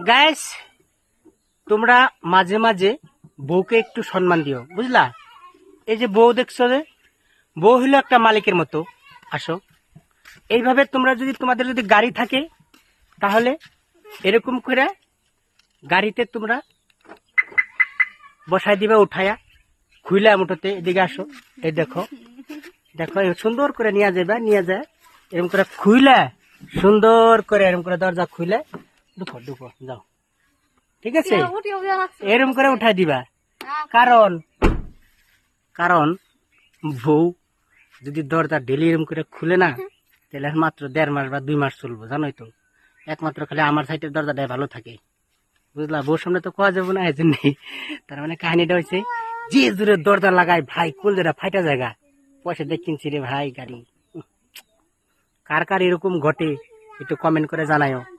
Guys, তোমরা মাঝে মাঝে বউকে একটু সম্মান দিও, বুঝলা? এই যে বউ দেখছো, যে বউ হলো একটা মালিকের মতো। আসো, এইভাবে তোমরা যদি তোমাদের যদি গাড়ি থাকে তাহলে এরকম করে গাড়িতে তোমরা বসাই দিবা, উঠায়া খুইলা মুঠোতে। এদিকে আসো, এই দেখো দেখো, এই সুন্দর করে নিয়ে যাবে, নিয়ে যায় এরকম করে খুইলা, সুন্দর করে এরকম করে দরজা খুইলে ঢুকো ঢুকো যাও, ঠিক আছে? এরকম করে উঠাই দিবা। কারণ কারণ বউ যদি দরজা ডেলি এরকম করে খুলে না, তাহলে মাত্র 1.5 মাস বা 2 মাস চলবো, জানোই তো। একমাত্র খালি আমার সাইডের দরজাটাই ভালো থাকে, বুঝলা? বউর সামনে তো কোয়া যাবো না, এই জন্যই। তার মানে কাহিনীটা হয়েছে, যে জোরে দরজা লাগায় ভাই, কলজেরা ফাইটা জায়গা, পয়সা দিয়ে কিনছি রে ভাই গাড়ি। কার কার এরকম ঘটে একটু কমেন্ট করে জানাইও।